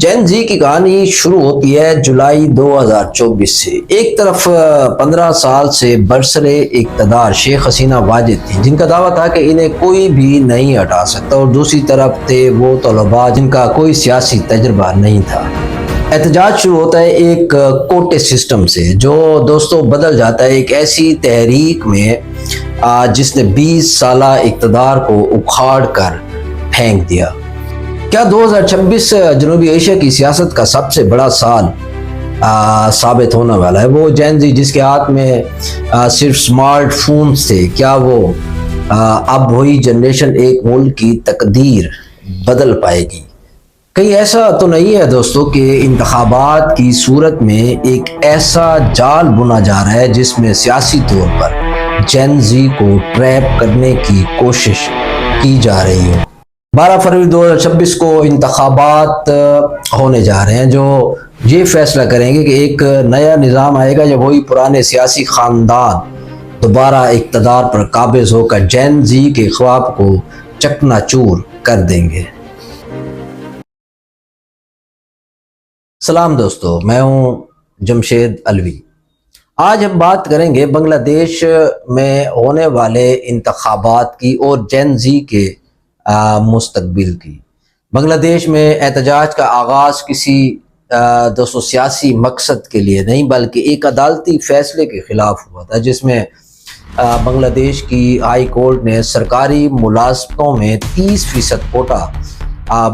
جین زی کی کہانی شروع ہوتی ہے جولائی 2024 سے۔ ایک طرف 15 سال سے برسر اقتدار شیخ حسینہ واجد تھی جن کا دعویٰ تھا کہ انہیں کوئی بھی نہیں ہٹا سکتا، اور دوسری طرف تھے وہ طلباء جن کا کوئی سیاسی تجربہ نہیں تھا۔ احتجاج شروع ہوتا ہے ایک کوٹے سسٹم سے جو دوستوں بدل جاتا ہے ایک ایسی تحریک میں جس نے 20 سالہ اقتدار کو اکھاڑ کر پھینک دیا۔ کیا 2026 جنوبی ایشیا کی سیاست کا سب سے بڑا سال ثابت ہونے والا ہے؟ وہ جین زی جس کے ہاتھ میں صرف سمارٹ فونز تھے، کیا وہ اب وہی جنریشن ایک ملک کی تقدیر بدل پائے گی؟ کہیں ایسا تو نہیں ہے دوستوں کہ انتخابات کی صورت میں ایک ایسا جال بنا جا رہا ہے جس میں سیاسی طور پر جین زی کو ٹریپ کرنے کی کوشش کی جا رہی ہو؟ 12 فروری 2026 کو انتخابات ہونے جا رہے ہیں جو یہ فیصلہ کریں گے کہ ایک نیا نظام آئے گا یا وہی پرانے سیاسی خاندان دوبارہ اقتدار پر قابض ہو کر جین زی کے خواب کو چکنا چور کر دیں گے۔ سلام دوستو، میں ہوں جمشید علوی۔ آج ہم بات کریں گے بنگلہ دیش میں ہونے والے انتخابات کی اور جین زی کے مستقبل کی۔ بنگلہ دیش میں احتجاج کا آغاز کسی دوستو سیاسی مقصد کے لیے نہیں بلکہ ایک عدالتی فیصلے کے خلاف ہوا تھا جس میں بنگلہ دیش کی ہائی کورٹ نے سرکاری ملازمتوں میں 30% کوٹا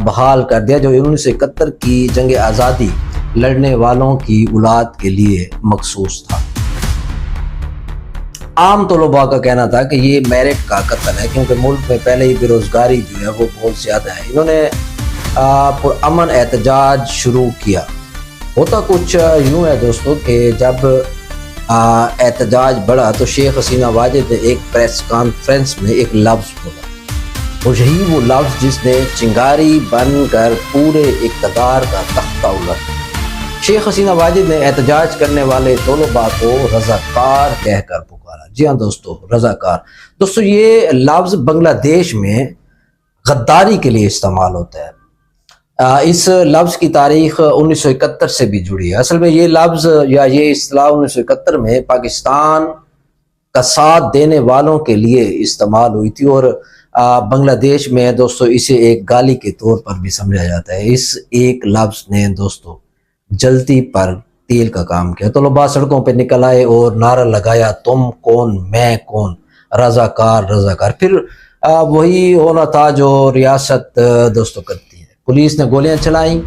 بحال کر دیا جو 1971 کی جنگ آزادی لڑنے والوں کی اولاد کے لیے مخصوص تھا۔ عام طلباء کا کہنا تھا کہ یہ میرٹ کا قتل ہے کیونکہ ملک میں پہلے ہی بے روزگاری جو ہے وہ بہت زیادہ ہے۔ انہوں نے پرامن احتجاج شروع کیا۔ ہوتا کچھ یوں ہے دوستو کہ جب احتجاج بڑھا تو شیخ حسینہ واجد نے ایک پریس کانفرنس میں ایک لفظ بولا، اور یہی وہ لفظ جس نے چنگاری بن کر پورے اقتدار کا تختہ الٹ۔ شیخ حسینہ واجد نے احتجاج کرنے والے طلباء کو رضاکار کہہ کر پکارا۔ جی ہاں دوستو، رضاکار۔ دوستو یہ لفظ بنگلہ دیش میں غداری کے لیے استعمال ہوتا ہے۔ اس لفظ کی تاریخ 1971 سے بھی جڑی ہے۔ اصل میں یہ لفظ یا یہ اصطلاح 1971 میں پاکستان کا ساتھ دینے والوں کے لیے استعمال ہوئی تھی، اور بنگلہ دیش میں دوستو اسے ایک گالی کے طور پر بھی سمجھا جاتا ہے۔ اس ایک لفظ نے دوستو جلتی پر تیل کا کام کیا۔ طلباء سڑکوں پہ نکل آئے اور نعرہ لگایا، تم کون میں کون، رضاکار رضاکار۔ پھر وہی ہونا تھا جو ریاست دوستو کرتی ہے۔ پولیس نے گولیاں چلائیں،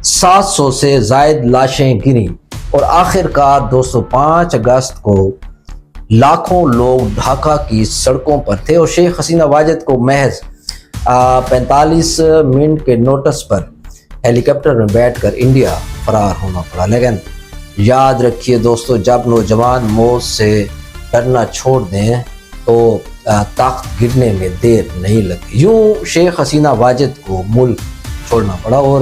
700 سے زائد لاشیں گریں، اور آخر کار دوستو 5 اگست کو لاکھوں لوگ ڈھاکہ کی سڑکوں پر تھے، اور شیخ حسینہ واجد کو محض 45 منٹ کے نوٹس پر ہیلی کاپٹر میں بیٹھ کر انڈیا فرار ہونا پڑا۔ لیکن یاد رکھیے دوستو، جب نوجوان موت سے ڈرنا چھوڑ دیں تو تخت گرنے میں دیر نہیں لگتی۔ یوں شیخ حسینہ واجد کو ملک چھوڑنا پڑا، اور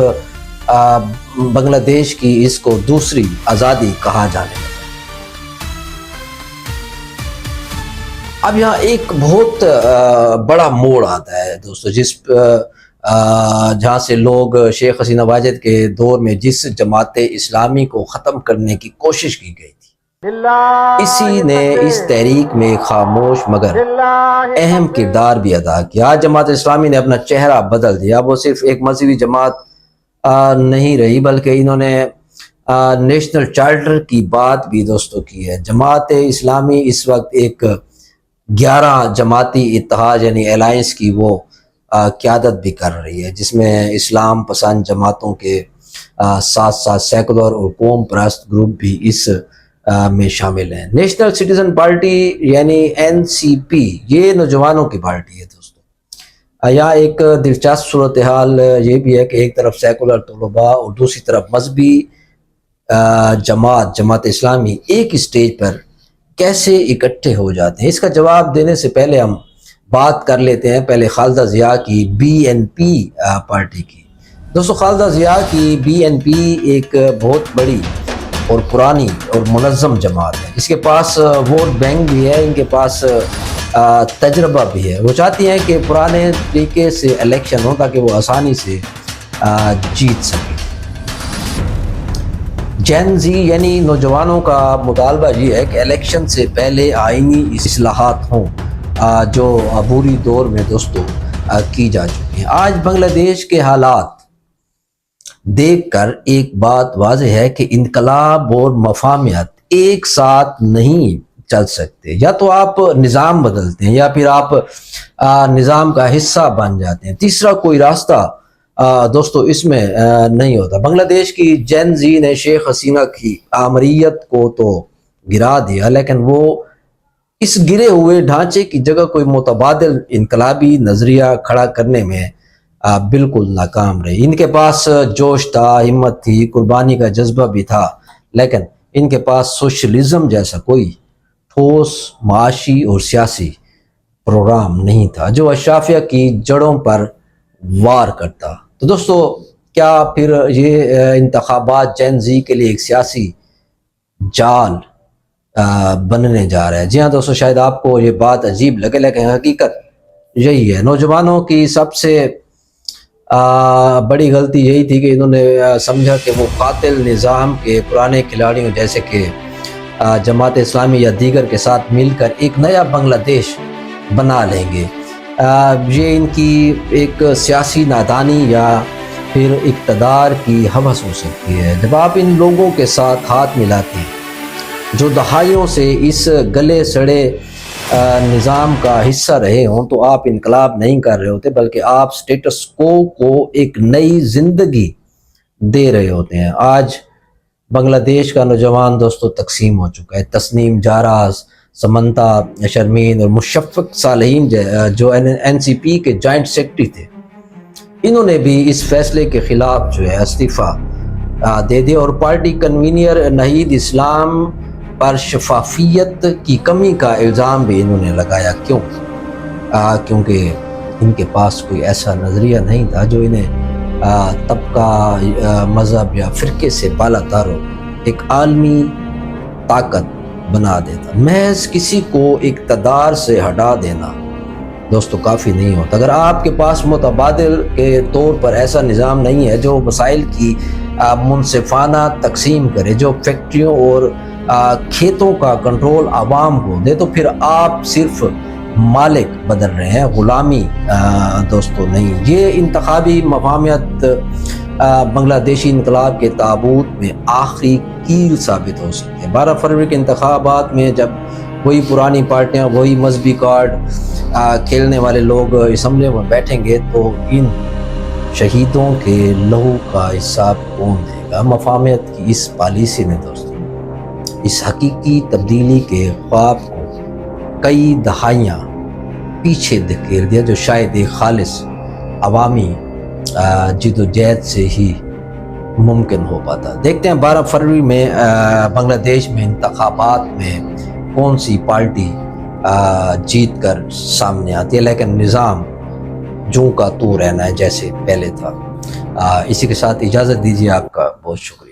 بنگلہ دیش کی اس کو دوسری آزادی کہا جانے لگا۔ اب یہاں ایک بہت بڑا موڑ آتا ہے دوستو، جہاں سے لوگ شیخ حسینہ واجد کے دور میں جس جماعت اسلامی کو ختم کرنے کی کوشش کی گئی تھی، اسی نے اس تحریک میں خاموش مگر اہم کردار بھی ادا کیا۔ آج جماعت اسلامی نے اپنا چہرہ بدل دیا۔ وہ صرف ایک مذہبی جماعت نہیں رہی بلکہ انہوں نے نیشنل چارٹر کی بات بھی دوستو کی ہے۔ جماعت اسلامی اس وقت ایک 11 جماعتی اتحاد یعنی الائنس کی وہ قیادت بھی کر رہی ہے، جس میں اسلام پسند جماعتوں کے ساتھ ساتھ سیکولر اور قوم پرست گروپ بھی اس میں شامل ہیں۔ نیشنل سٹیزن پارٹی یعنی NCP یہ نوجوانوں کی پارٹی ہے دوستو۔ یہاں ایک دلچسپ صورتحال یہ بھی ہے کہ ایک طرف سیکولر طلباء اور دوسری طرف مذہبی جماعت اسلامی ایک اسٹیج پر کیسے اکٹھے ہو جاتے ہیں؟ اس کا جواب دینے سے پہلے ہم بات کر لیتے ہیں پہلے خالدہ ضیاء کی BNP پارٹی کی۔ دوستو خالدہ ضیاء کی BNP ایک بہت بڑی اور پرانی اور منظم جماعت ہے۔ اس کے پاس ووٹ بینک بھی ہے، ان کے پاس تجربہ بھی ہے۔ وہ چاہتی ہیں کہ پرانے طریقے سے الیکشن ہو تاکہ وہ آسانی سے جیت سکے۔ جین زی یعنی نوجوانوں کا مطالبہ یہ ہے کہ الیکشن سے پہلے آئینی اصلاحات ہوں جو عبوری دور میں دوستوں کی جا چکی ہیں۔ آج بنگلہ دیش کے حالات دیکھ کر ایک بات واضح ہے کہ انقلاب اور مفاہمت ایک ساتھ نہیں چل سکتے۔ یا تو آپ نظام بدلتے ہیں یا پھر آپ نظام کا حصہ بن جاتے ہیں، تیسرا کوئی راستہ دوستو اس میں نہیں ہوتا۔ بنگلہ دیش کی جین زی نے شیخ حسینہ کی آمریت کو تو گرا دیا، لیکن وہ اس گرے ہوئے ڈھانچے کی جگہ کوئی متبادل انقلابی نظریہ کھڑا کرنے میں بالکل ناکام رہی۔ ان کے پاس جوش تھا، ہمت تھی، قربانی کا جذبہ بھی تھا، لیکن ان کے پاس سوشلزم جیسا کوئی ٹھوس معاشی اور سیاسی پروگرام نہیں تھا جو اشرافیہ کی جڑوں پر وار کرتا۔ تو دوستو کیا پھر یہ انتخابات جین زی کے لیے ایک سیاسی جال بننے جا رہا ہے؟ جی ہاں دوستو، شاید آپ کو یہ بات عجیب لگے لیکن حقیقت یہی ہے۔ نوجوانوں کی سب سے بڑی غلطی یہی تھی کہ انہوں نے سمجھا کہ وہ قاتل نظام کے پرانے کھلاڑیوں جیسے کہ جماعت اسلامی یا دیگر کے ساتھ مل کر ایک نیا بنگلہ دیش بنا لیں گے۔ یہ ان کی ایک سیاسی نادانی یا پھر اقتدار کی ہوس ہو سکتی ہے۔ جب آپ ان لوگوں کے ساتھ ہاتھ ملاتے ہیں جو دہائیوں سے اس گلے سڑے نظام کا حصہ رہے ہوں، تو آپ انقلاب نہیں کر رہے ہوتے بلکہ آپ سٹیٹس کو ایک نئی زندگی دے رہے ہوتے ہیں۔ آج بنگلہ دیش کا نوجوان دوستو تقسیم ہو چکا ہے۔ تسنیم جاراز، سمنتا شرمین اور مشفق صالحین جو این سی پی کے جوائنٹ سیکرٹری تھے، انہوں نے بھی اس فیصلے کے خلاف جو ہے استعفیٰ دے دیا اور پارٹی کنوینر نہید اسلام پر شفافیت کی کمی کا الزام بھی انہوں نے لگایا۔ کیوں؟ کیونکہ ان کے پاس کوئی ایسا نظریہ نہیں تھا جو انہیں طبقہ، مذہب یا فرقے سے بالا تر ہو، ایک عالمی طاقت بنا دیتا۔ محض کسی کو اقتدار سے ہٹا دینا دوستو کافی نہیں ہوتا۔ اگر آپ کے پاس متبادل کے طور پر ایسا نظام نہیں ہے جو مسائل کی منصفانہ تقسیم کرے، جو فیکٹریوں اور کھیتوں کا کنٹرول عوام کو دے، تو پھر آپ صرف مالک بدل رہے ہیں، غلامی دوستو نہیں۔ یہ انتخابی مفاہمت بنگلہ دیشی انقلاب کے تابوت میں آخری کیل ثابت ہو سکتے ہیں۔ 12 فروری کے انتخابات میں جب وہی پرانی پارٹیاں، وہی مذہبی کارڈ کھیلنے والے لوگ اسمبلی میں بیٹھیں گے تو ان شہیدوں کے لہو کا حساب کون دے گا؟ مفاہمت کی اس پالیسی نے دوستو اس حقیقی تبدیلی کے خواب کو کئی دہائیاں پیچھے دھکیل دیا جو شاید ایک خالص عوامی جد و جہد سے ہی ممکن ہو پاتا۔ دیکھتے ہیں 12 فروری میں بنگلہ دیش میں انتخابات میں کون سی پارٹی جیت کر سامنے آتی ہے، لیکن نظام جوں کا تو رہنا ہے جیسے پہلے تھا۔ اسی کے ساتھ اجازت دیجیے، آپ کا بہت شکریہ۔